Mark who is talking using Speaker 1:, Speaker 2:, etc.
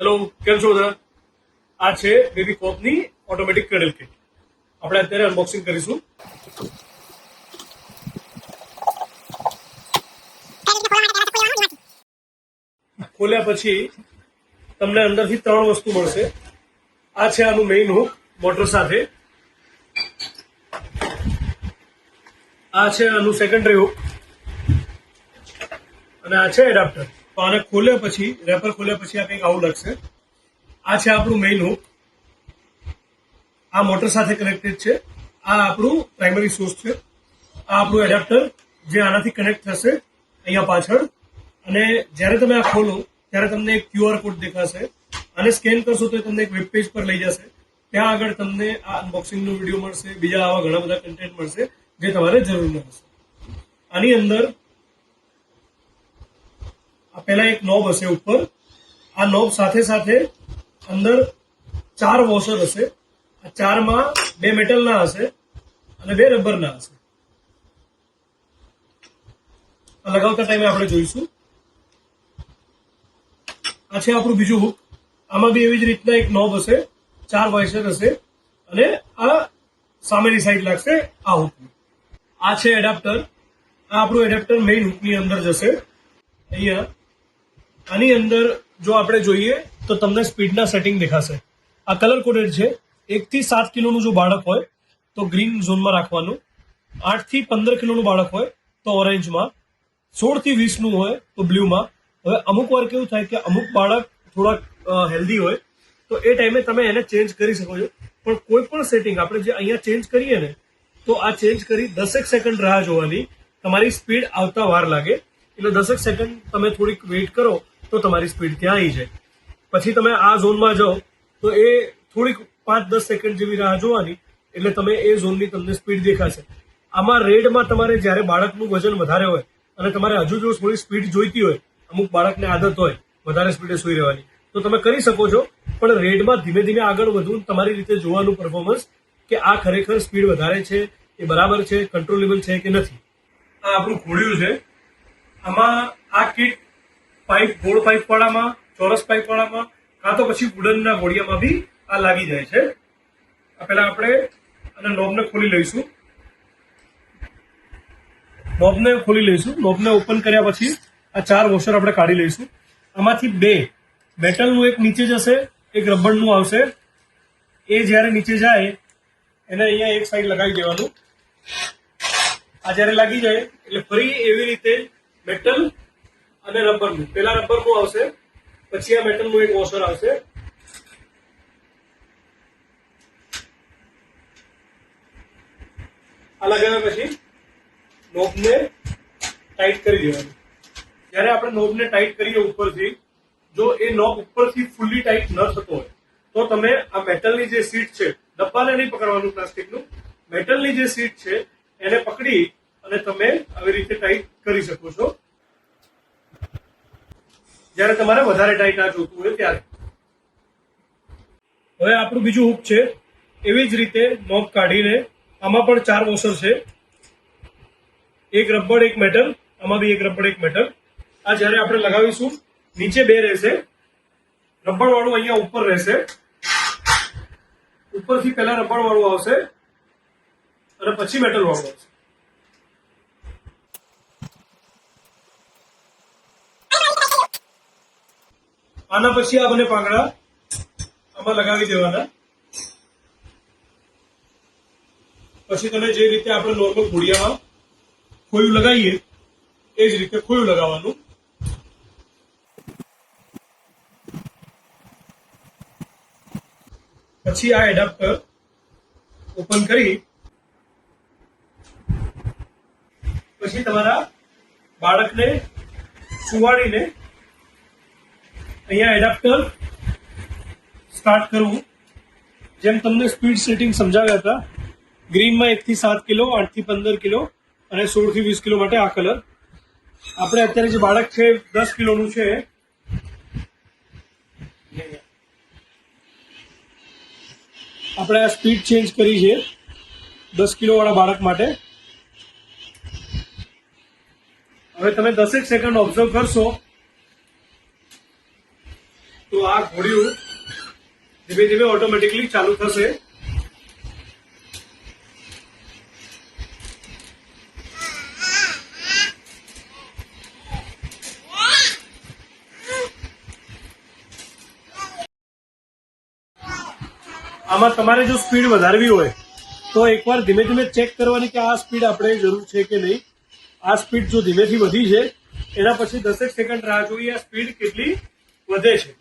Speaker 1: Hello, કેમ છો બધા? આ છે બેબી કોપની ઓટોમેટિક ક્રેડલ કિટ. આપણે અત્યારે અનબોક્સિંગ કરીશું. ખોલ્યા પછી તમને અંદરથી 3 વસ્તુ મળશે. આ છે આનું મેઇન હુક મોટર સાથે. આ છે આનું સેકન્ડરી હુક અને આ છે એડાપ્ટર. તો આને ખોલ્યા પછી રેપર ખોલ્યા પછી આ કંઈક આવું લાગશે. આ છે આપણું મેઇન હુક. આ મોટર સાથે કનેક્ટેડ છે. આ આપણું પ્રાઇમરી સોર્સ છે. આ આપણું એડેપ્ટર જે આનાથી કનેક્ટ થશે અહીંયા પાછળ. અને જ્યારે તમે આ ખોલો ત્યારે તમને એક QR કોડ દેખાશે. અને સ્કેન કરશો તો તમને એક વેબ પેજ પર લઈ જશે. ત્યાં આગળ તમને આ અનબોક્સિંગનો વિડીયો મળશે, બીજા આવા ઘણા બધા કન્ટેન્ટ મળશે જે તમારે જરૂર હશે. આની અંદર પહેલા એક નોબ હશે ઉપર. આ નોબ સાથે સાથે અંદર 4 વોશર હશે. આ 4માં 2 મેટલના હશે અને 2 રબરના હશે. લગાવતા ટાઈમે આપણે જોઈશું. આ છે આપણું બીજું હુક. આમાં બી એવી જ રીતના એક નોબ હશે, 4 વોશર હશે અને આ સામેની સાઈડ લાગશે આ હુકની. આ છે એડાપ્ટર. આ આપણું એડાપ્ટર મેઇન હુકની અંદર જશે. અહીંયા આની અંદર જો આપણે જોઈએ તો તમને સ્પીડના સેટિંગ દેખાશે. આ કલર કોડેડ છે. 1 થી 7 કિલોનું જો બાળક હોય તો ગ્રીન ઝોનમાં રાખવાનું. 8 થી 15 કિલોનું બાળક હોય તો ઓરેન્જમાં. 16 થી 20 નું હોય તો બ્લુમાં. હવે અમુક વાર કેવું થાય કે અમુક બાળક થોડાક હેલ્ધી હોય તો એ ટાઈમે તમે એને ચેન્જ કરી શકો છો. પણ કોઈ પણ સેટિંગ આપણે જે અહીંયા ચેન્જ કરીએ ને તો આ ચેન્જ કરી 10 સેકન્ડ રાહ જોવાની. તમારી સ્પીડ આવતા વાર લાગે એટલે 10 સેકન્ડ તમે થોડીક વેઇટ કરો તો તમારી સ્પીડ ત્યાં આવી જાય. પછી તમે આ ઝોનમાં જાઓ તો એ થોડીક 5-10 સેકન્ડ જેવી રાહ જોવાની એટલે તમે એ ઝોનની તમને સ્પીડ દેખાશે. આમાં રેડમાં તમારે જ્યારે બાળકનું વજન વધારે હોય અને તમારે હજુ જો થોડી સ્પીડ જોઈતી હોય, અમુક બાળકને આદત હોય વધારે સ્પીડે સૂઈ રહેવાની, તો તમે કરી શકો છો. પણ રેડમાં ધીમે ધીમે આગળ વધવું, તમારી રીતે જોવાનું પરફોર્મન્સ કે આ ખરેખર સ્પીડ વધારે છે, એ બરાબર છે, કંટ્રોલેબલ છે કે નથી. આ આપણું ઘોડિયું છે. આમાં આ કિટ ગોળ પાઇપ વાળામાં, ચોરસ પાઇપ વાળામાં કાં તો પછી વુડનના ઘોડિયામાં બી આ લાગી જાય છે. આ પહેલા આપણે અને નોબને ખોલી લઈશું. નોબને ઓપન કર્યા પછી આ 4 વોશર આપણે કાઢી લઈશું. આમાંથી 2 મેટલનું એક નીચે જશે, એક રબરનું આવશે. એ જ્યારે નીચે જાય એને અહીંયા એક સાઈડ લગાવી દેવાનું. આ જ્યારે લાગી જાય એટલે ફરી એવી રીતે મેટલ અને રબરનું, પેલા રબરનું આવશે પછી આ મેટલનું એક વોશર આવશે. આ લગાવ્યા પછી નોબને ટાઈટ કરી દેવાનું. જ્યારે આપણે નોબને ટાઈટ કરીએ ઉપરથી, જો એ નોબ ઉપરથી ફૂલ્લી ટાઈટ ન થતો હોય તો તમે આ મેટલની જે સીટ છે, ડબ્બાને નહીં પકડવાનું પ્લાસ્ટિકનું, મેટલની જે સીટ છે એને પકડી અને તમે આવી રીતે ટાઈટ કરી શકો છો. જ્યારે તમારે વધારે ટાઈટ આ જોતું હોય ત્યારે. હવે આપણું બીજું હુક છે. એવી જ રીતે નોબ કાઢીને આમાં પણ 4 વોશર છે. એક રબર, એક મેટલ. આમાં બી એક રબર, એક મેટલ. આ જ્યારે આપણે લગાવીશું નીચે 2 રહેશે. રબર વાળું અહીંયા ઉપર રહેશે. ઉપરથી પહેલા રબર વાળું આવશે અને પછી મેટલ વાળું આવશે. આના પછી આ બંને પાંગડા આમાં લગાવી દેવાના. પછી તમે જે રીતે આપણે નોર્મલ ઘોડિયામાં ખોયું લગાવીએ એ જ રીતે ખોયું લગાવવાનું. પછી આ એડાપ્ટર ઓપન કરી પછી તમારા બાળકને સુવાડીને અહીંયા એડાપ્ટર સ્ટાર્ટ કરવું. જેમ તમને સ્પીડ સેટિંગ સમજાવ્યા હતા, ગ્રીનમાં 1 થી 7 કિલો, 8 થી 15 કિલો અને 16 થી 20 કિલો માટે આ કલર. આપણે અત્યારે જે બાળક છે 10 કિલોનું છે. આપણે આ સ્પીડ ચેન્જ કરી છે 10 કિલો વાળા બાળક માટે. હવે તમે 10 સેકન્ડ ઓબ્ઝર્વ કરશો તો આ ઘોડિયું ધીમે ધીમે ઓટોમેટિકલી ચાલુ થશે. આમાં તમારે જો સ્પીડ વધારવી હોય તો એકવાર ધીમે ધીમે ચેક કરવાની કે આ સ્પીડ આપણે જરૂર છે કે નહીં. આ સ્પીડ જો ધીમેથી વધી છે એના પછી 10 સેકન્ડ રાહ જોઈએ આ સ્પીડ કેટલી વધે છે.